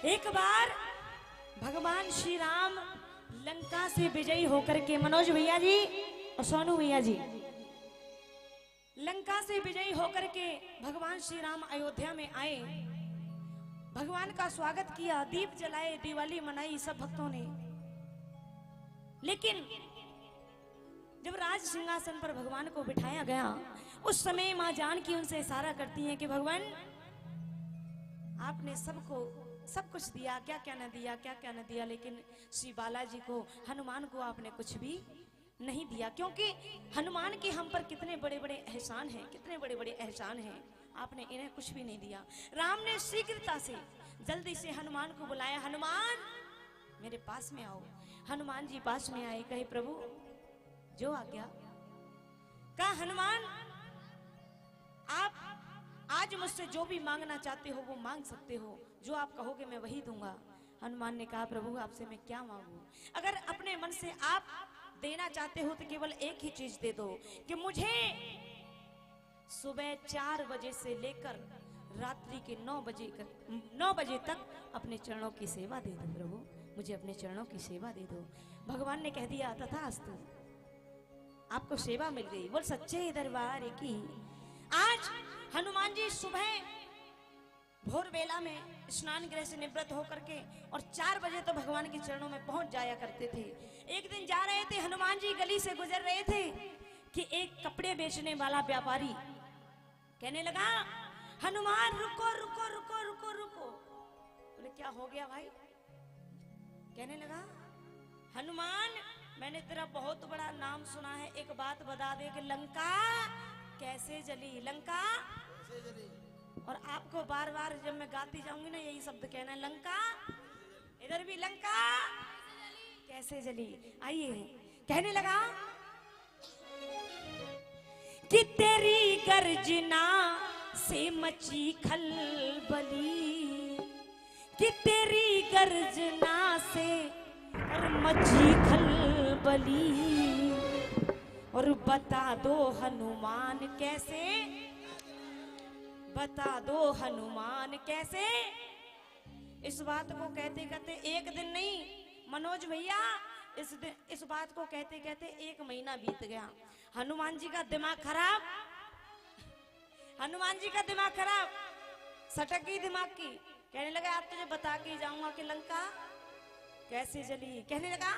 एक बार भगवान श्री राम लंका से विजयी होकर के, मनोज भैया जी और सोनू भैया जी, लंका से विजयी होकर के भगवान श्री राम अयोध्या में आए। भगवान का स्वागत किया, दीप जलाए, दिवाली मनाई सब भक्तों ने। लेकिन जब राज सिंहासन पर भगवान को बिठाया गया, उस समय मां जानकी उनसे इशारा करती हैं कि भगवान आपने सबको सब कुछ दिया, क्या क्या न दिया, क्या क्या न दिया, लेकिन श्री बालाजी को, हनुमान को आपने कुछ भी नहीं दिया। क्योंकि हनुमान के हम पर कितने बड़े बड़े एहसान हैं, कितने बड़े बड़े एहसान हैं, आपने इन्हें कुछ भी नहीं दिया। राम ने शीघ्रता से जल्दी से हनुमान को बुलाया, हनुमान मेरे पास में आओ। हनुमान जी पास में आए, कहे प्रभु जो आज्ञा। कहा हनुमान आप आज मुझसे जो भी मांगना चाहते हो वो मांग सकते हो, जो आप कहोगे मैं वही दूंगा। हनुमान ने कहा प्रभु आपसे मैं क्या मांगू? अगर अपने मन से आप देना चाहते हो तो केवल एक ही चीज दे दो कि मुझे सुबह 4 बजे से लेकर रात्रि के 9 बजे तक अपने चरणों की सेवा दे दो प्रभु, मुझे अपने चरणों की सेवा दे दो। भगवान ने कह दिया तथास्तु, आपको सेवा मिल गई। बोल सच्चे दरबार की। आज हनुमान जी सुबह भोर बेला में स्नान गृह से निवृत्त होकर के और 4 बजे तो भगवान के चरणों में पहुंच जाया करते थे। एक दिन जा रहे थे हनुमान जी, गली से गुजर रहे थे कि एक कपड़े बेचने वाला व्यापारी कहने लगा हनुमान रुको रुको रुको रुको रुको। बोले क्या हो गया भाई? कहने लगा हनुमान मैंने तेरा बहुत बड़ा नाम सुना है, एक बात बता दे कि लंका कैसे जली, लंका कैसे जली। और आपको बार बार जब मैं गाती जाऊंगी ना यही शब्द कहना है, लंका, इधर भी लंका कैसे जली। आइए कहने लगा कि तेरी गर्जना से मची खलबली, कि तेरी गर्जना से मची खलबली, और बता दो हनुमान कैसे, बता दो हनुमान कैसे। इस बात को कहते कहते एक दिन नहीं मनोज भैया, इस बात को कहते कहते 1 महीना बीत गया। हनुमान जी का दिमाग खराब, हनुमान जी का दिमाग खराब, सटक गई दिमाग की। कहने लगा आप तुझे बता के जाऊंगा कि लंका कैसे जली। कहने लगा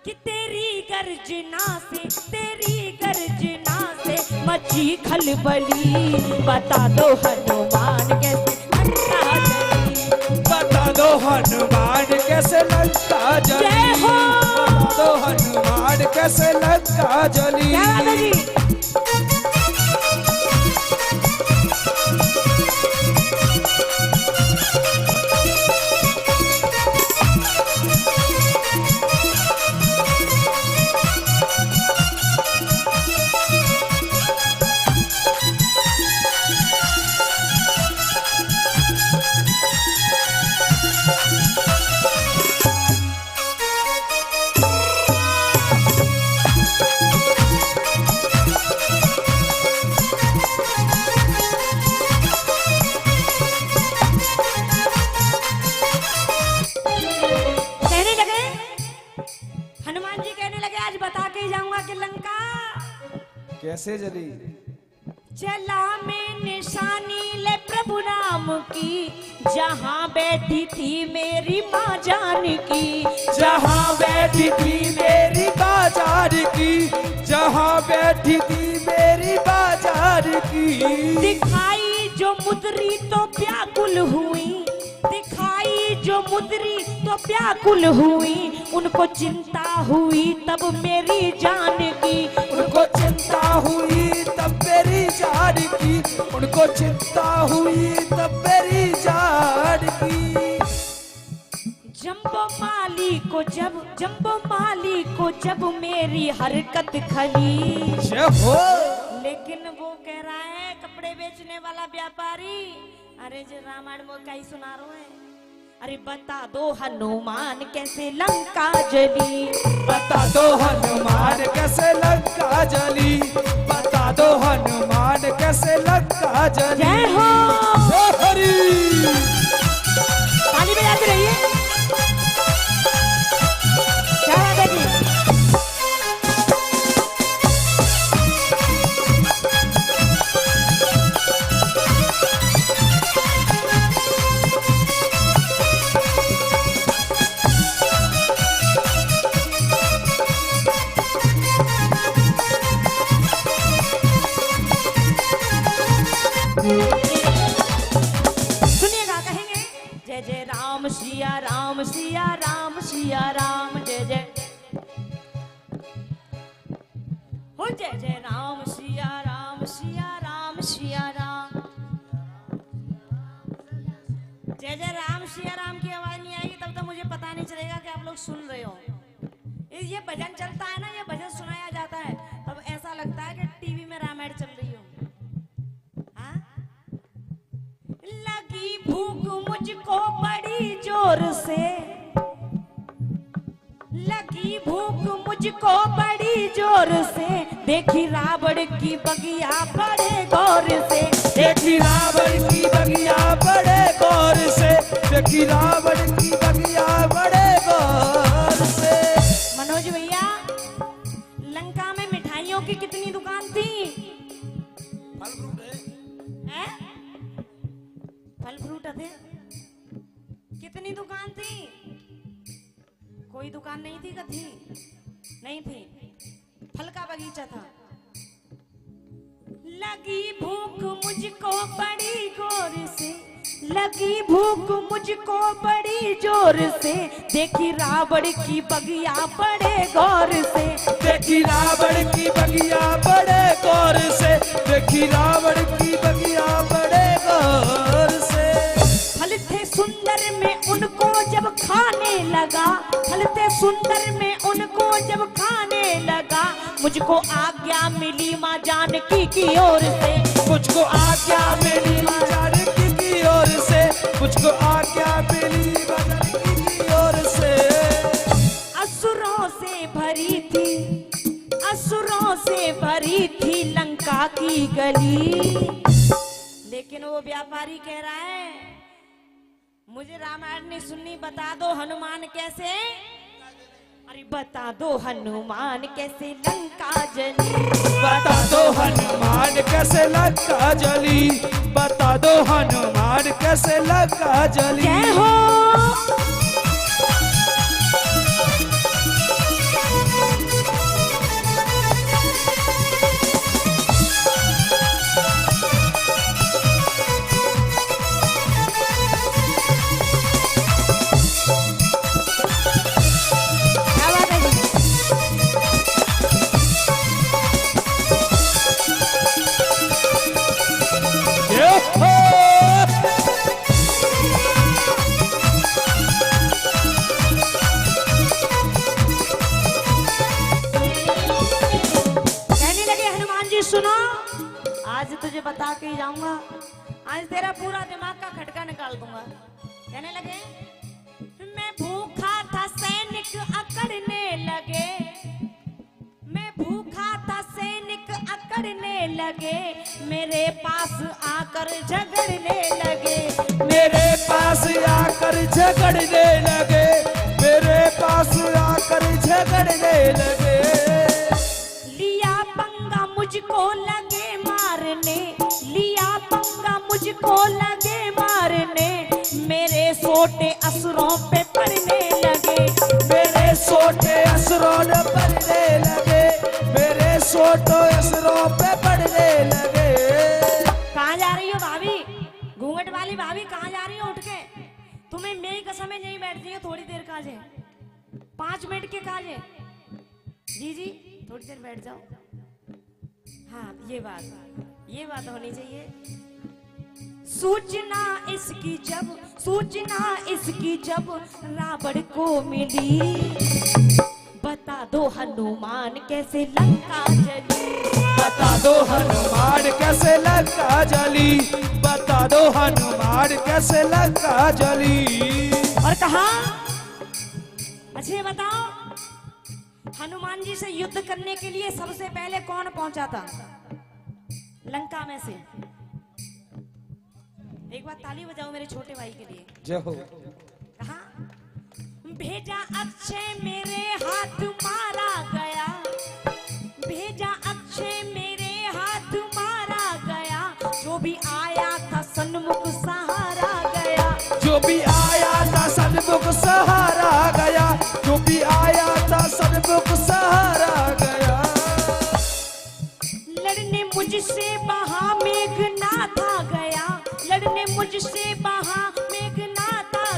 कि तेरी गर्जना से, तेरी गर्जना से मची खलबली, बता दो हनुमान कैसे लंका जली, बता दो हनुमान कैसे लंका जली, बता दो हनुमान कैसे लंका जली। क्या बात है जी? कैसे जली। चला में निशानी ले प्रभु राम की, जहाँ बैठी थी मेरी माँ जानकी, जहाँ बैठी थी मेरी बाजार की, जहाँ बैठी थी मेरी बाजार की। दिखाई जो मुद्री तो व्याकुल हुई, दिखाई जो मुद्री तो व्याकुल हुई, उनको चिंता हुई तब मेरी जान की, उनको चिंता हुई तब मेरी जान की, उनको चिंता हुई तब मेरी जान की। जंबो माली को जब, जंबो माली को जब मेरी हरकत खली, लेकिन वो कह रहा है कपड़े बेचने वाला व्यापारी, अरे जो रामायण में कहीं सुना रहे हैं, अरे बता दो हनुमान कैसे लंका जली, बता दो हनुमान कैसे लंका जली, बता दो हनुमान कैसे लंका जली। जय हो हरि, ताली बजाते रहिए। जय जय राम सिया राम सिया राम सिया राम जय जय हो जय जय राम सिया राम सिया राम सिया राम। जय जय राम सिया राम की आवाज नहीं आएगी तब तक मुझे पता नहीं चलेगा कि आप लोग सुन रहे हो। ये भजन चलता है ना, ये भजन सुनाया जाता है तब ऐसा लगता है कि टीवी में रामायण चल रही हो। हाँ? लगी भूख मुझको बड़ी जोर से, लगी भूख मुझको बड़ी जोर से, देखी रावण की बगिया बड़े गौर से, देखी रावण की बगिया बड़े गौर से, देखी रावण की बगिया बड़े गौर से। मनोज भैया, लंका में मिठाइयों की कितनी दुकान थी? फल फ्रूट है? फल फ्रूट थे? कितनी दुकान थी? कोई दुकान नहीं थी? थी? नहीं थी, फल का बगीचा था। लगी भूख मुझको बड़ी गौर से, लगी भूख मुझको बड़ी जोर से, देखी रावण की बगिया बड़े गौर से, देखी रावण की बगिया बड़े गौर से, देखी रावण की बगिया बड़े गौर से। फल थे सुंदर में उनको जब खाने लगा, फल थे सुंदर में उनको जब खाने लगा, मुझको आज्ञा मिली माँ जानकी की ओर से, मुझको आज्ञा मिली माँ जानकी की ओर से, मुझको आज्ञा मिली माँ जानकी की ओर से। असुरों से भरी थी, असुरों से भरी थी लंका की गली, लेकिन वो व्यापारी कह रहा है मुझे रामायण नहीं सुननी, बता दो हनुमान कैसे, अरे बता दो हनुमान कैसे लंका जली, बता दो हनुमान कैसे लंका जली, बता दो हनुमान कैसे लंका जली। जय हो तुझे बता के ही जाऊंगा, आज तेरा पूरा दिमाग का खटका निकाल दूंगा। कहने लगे मैं भूखा था सैनिक अकड़ने लगे, मैं भूखा था सैनिक अकड़ने लगे, मेरे पास आकर झगड़ने लगे, मेरे पास आकर झगड़ने लगे, मेरे पास आकर झगड़ने लगे। लिया पंगा मुझको लगे मारने, लिया पंगा मुझको लगे मारने, मेरे सोटे असुरों पे पड़ने लगे, मेरे सोटे असुरों पे पड़ने लगे, मेरे सोटो असुरों पे पड़ने लगे। कहाँ जा रही हो भाभी, घूंघट वाली भाभी कहाँ जा रही हो? उठ के, तुम्हें मेरी कसम है यहीं बैठती हो थोड़ी देर काज है, 5 मिनट के काज है। जी जी थोड़ी देर बैठ जाओ। हाँ ये बात होनी चाहिए। सूचना इसकी जब रावण को मिली, बता दो हनुमान कैसे लंका जली, बता दो हनुमान कैसे लंका जली, बता दो हनुमान कैसे लंका जली। और कहा अच्छा ये बताओ हनुमान जी से युद्ध करने के लिए सबसे पहले कौन पहुंचा था लंका में से? एक बार ताली बजाओ मेरे छोटे भाई के लिए। जय हो। कहा भेजा अक्षय मेरे हाथ मारा गया, भेजा अक्षय मेरे हाथ मारा गया, जो भी आया था सन्मुख सहारा गया, जो भी आया था सन्मुख सहारा गया, जो भी आया था सन्मुख सहारा गया। लड़ने मुझसे बहा मेघनाथ आ गया, लड़ने मुझसे बहा मेघनाथ आ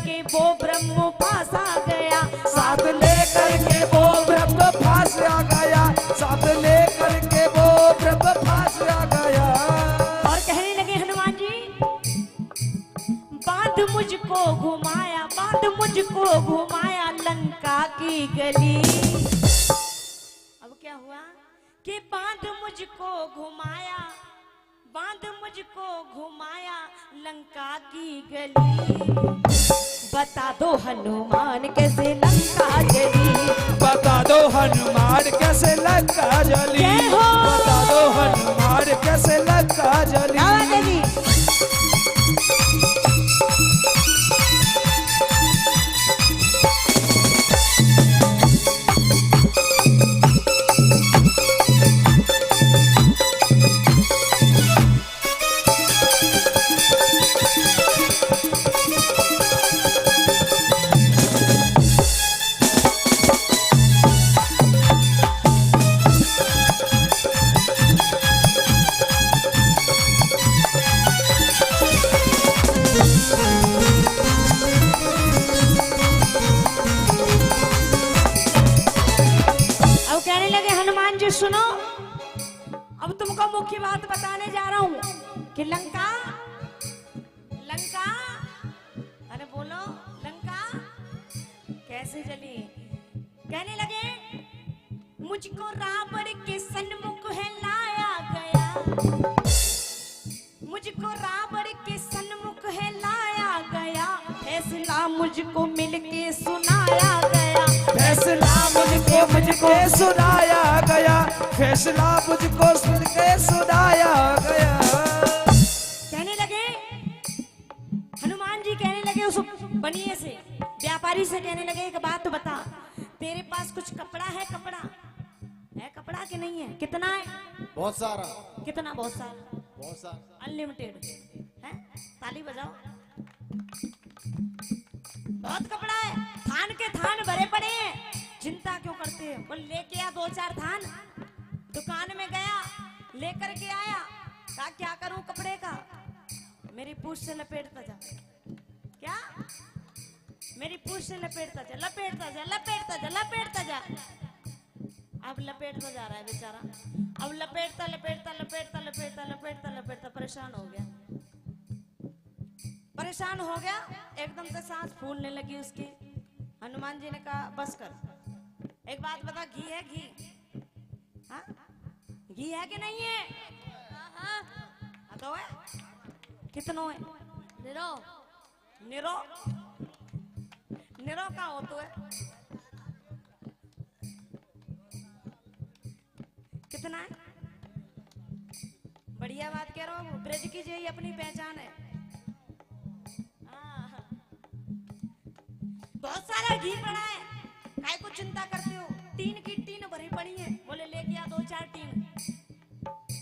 के वो ब्रह्म पास आ गया, साथ लेकर के वो ब्रह्म पास आ गया, साथ लेकर के वो ब्रह्म पास आ गया। और कहने लगे हनुमान जी, बांध मुझको घुमाया, बांध मुझको घुमाया लंका की गली। अब क्या हुआ कि बांध मुझको घुमाया, बांध मुझको घुमाया लंका की गली। बता दो हनुमान कैसे लंका जली, बता दो हनुमान कैसे लंका जली, जय हो। बता दो हनुमान कैसे लंका जली। आवाज है जी। सुनो, अब तुमको मुख्य बात बताने जा रहा हूं कि लंका, लंका, अरे बोलो लंका कैसे जली। कहने लगे मुझको रावण के सन्मुख है लाया गया, मुझको रावण के सन्मुख है लाया गया, फैसला मुझको मिलके सुनाया गया, फैसला मुझको सुनाया गया, फैसला मुझको सुन के सुनाया गया। कहने लगे हनुमान जी, कहने लगे उस बनिए से, व्यापारी से कहने लगे एक बात बता, तेरे पास कुछ कपड़ा है? कपड़ा है, कपड़ा कि नहीं है? कितना है? बहुत सारा। कितना? बहुत सारा, बहुत सारा, अनलिमिटेड है। ताली बजाओ। बहुत कपड़ा है, थान के थान भरे पड़े हैं, चिंता क्यों करते हैं? बोल लेके आ 2-4 थान। दुकान में गया, लेकर के आया, कहा क्या करूं कपड़े का? मेरी पूंछ से लपेटता जा। क्या? मेरी पूंछ से लपेटता जा, लपेटता जा, लपेटता जा, लपेटता जा। अब लपेटता जा रहा है बेचारा, अब लपेटता लपेटता लपेटता लपेटता लपेटता लपेटता परेशान हो गया, परेशान हो गया, एकदम से सांस फूलने लगी उसकी। हनुमान जी ने कहा बस कर, एक बात बता, घी है? घी, हाँ घी है कि नहीं है? हाँ तो है, कितनो है? निरो, निरो, निरो का हो तो है, कितना है? बढ़िया बात कह रहा हूँ, ब्रज की यही अपनी पहचान है। बहुत सारा घी पड़ा है, काय को चिंता करते हो? टीन की टीन भरी पड़ी है, बोले ले गया 2-4 टीन।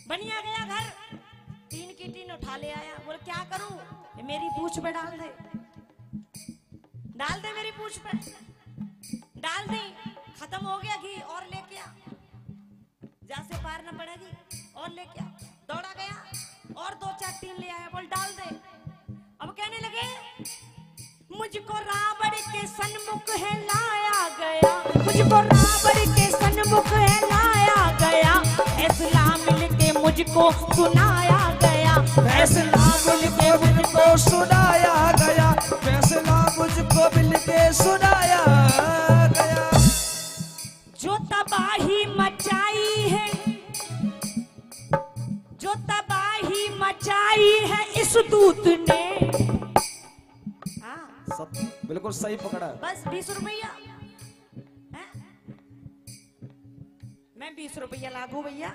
बनिया गया घर, टीन की टीन उठा ले आया, बोले क्या करूं? मेरी पूंछ पे डाल दे, डाल दे मेरी पूंछ पे, डाल दी, खत्म हो गया घी, और लेके आ, जा से पार न पड़ेगी, और लेके आ। दौड़ा गया और 2-4 टीन ले आया, बोल डाल दे। अब कहने लगे मुझको रावण के सन्मुख है लाया गया, मुझको रावण के सन्मुख है लाया गया, फैसला मिलके मुझको सुनाया गया, फैसला मिलके मुझको सुनाया गया, फैसला मुझको मिलके सुनाया गया। जो तबाही मचाई है, जो तबाही मचाई है इस दूत ने, सब बिल्कुल सही पकड़ा। बस 20 रुपया है? मैं 20 रुपया लागू भैया।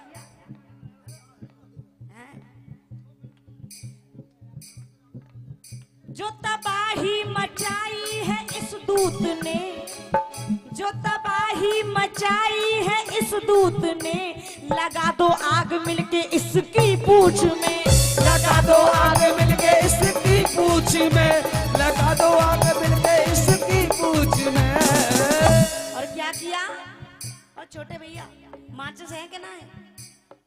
जो तबाही मचाई है इस दूत ने, जो तबाही मचाई है इस दूत ने, लगा दो आग मिलके इसकी पूंछ में, लगा दो आग मिलके इसकी पूंछ में, लगा दो आग मिलके इसकी पूंछ में। और क्या किया? और छोटे भैया माचिस है कि ना है?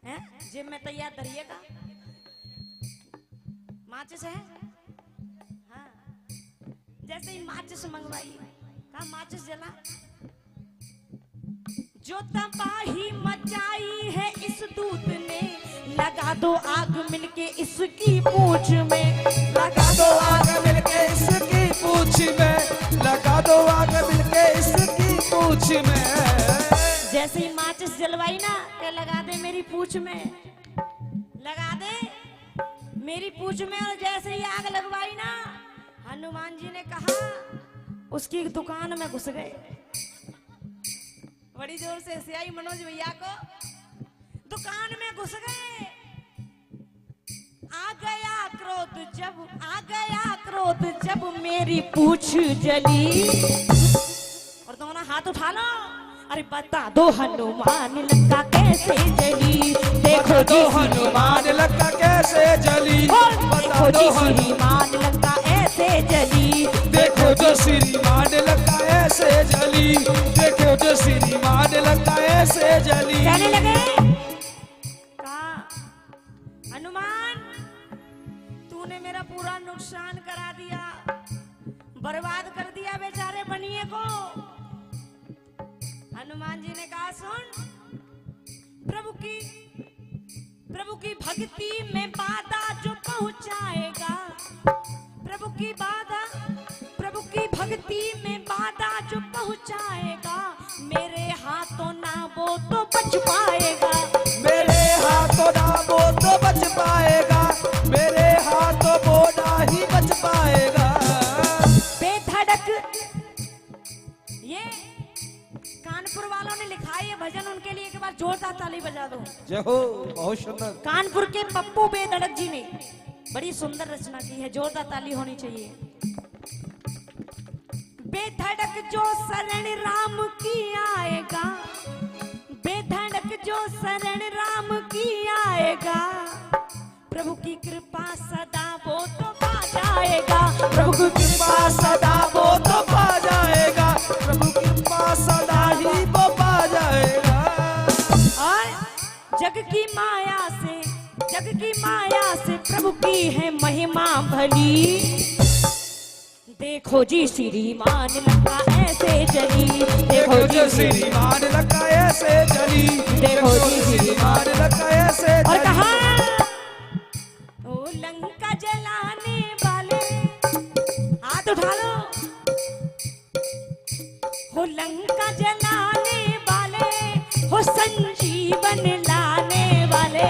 हैं? जेब में तैयार धरिएगा, माचिस है? हाँ जैसे ही माचिस मंगवाई, कहा माचिस जला। जो तबाही मचाई है इस दूत ने, लगा दो आग मिलके इसकी पूंछ में, लगा दो आग मिलके इसकी पूंछ में, लगा दो आग मिलके इसकी पूंछ में। जैसे ही माचिस जलवाई ना, क्या लगा दे मेरी पूंछ में, लगा दे मेरी पूंछ में। और जैसे ही आग लगवाई ना, हनुमान जी ने कहा, उसकी दुकान में घुस गए। बड़ी जोर से सियाई मनोज भैया को, दुकान में घुस गए। आ गया क्रोध जब मेरी पूंछ जली। और दोनों हाथ उठा लो, अरे बता दो हनुमान लंका कैसे जली, देखो दो हनुमान लंका कैसे जली, देखो जी श्रीमान लंका ऐसे जली, देखो जो श्रीमान लंका ऐसे जली, देखो जो श्रीमान लंका ऐसे जली। कहने लगे, कहा हनुमान तूने मेरा पूरा नुकसान करा दिया, बर्बाद कर दिया बेचारे बनिए को। हनुमान जी ने कहा, सुन, प्रभु की भक्ति में बाधा जो पहुंचाएगा, प्रभु की भक्ति में बाधा जो पहुंचाएगा, मेरे हाथों ना वो तो बच पाएगा, मेरे हाथों ना वो तो बच पाएगा, मेरे हाथों वो ना ही बच पाएगा। बेधड़क, ये कानपुर वालों ने लिखा है ये भजन, उनके लिए एक बार जोरदार ताली बजा दो। जय हो, बहुत सुंदर। कानपुर के पप्पू बेधड़क जी ने बड़ी सुंदर रचना की है, जोरदार ताली होनी चाहिए। बेधड़क जो शरण राम की आएगा, बेधड़क जो शरण राम की आएगा, प्रभु की कृपा सदा वो तो पा जाएगा, प्रभु की कृपा सदा वो तो पा जाएगा, प्रभु की कृपा सदा ही वो पा जाएगा। और जग की माया से प्रभु की है महिमा भली, देखो जी श्रीमान लंका ऐसे जली, देखो जी श्रीमान लंका ऐसे जली, देखो जी श्रीमान लंका ऐसे जली। और कहा, ओ लंका जलाने वाले, हाथ उठा लो, हो लंका जलाने वाले, हो संजीवन लाने वाले,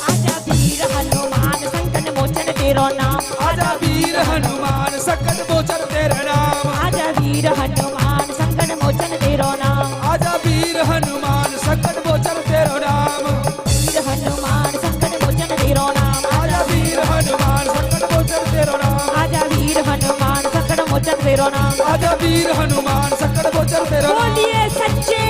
आजा वीर हनुमान संकट मोचन तेरो नाम, आजा वीर हनुमान संकट मोचन तेरा नाम, आजा वीर हनुमान संकट मोचन तेरो नाम, आजा वीर हनुमान संकट मोचन तेरा नाम, वीर हनुमान संकट मोचन तेरो नाम, आजा वीर हनुमान संकट मोचन तेरा नाम, आजा वीर हनुमान संकट मोचन तेरो नाम, आजा वीर हनुमान संकट मोचन तेरा नाम। बोलिए सच्चे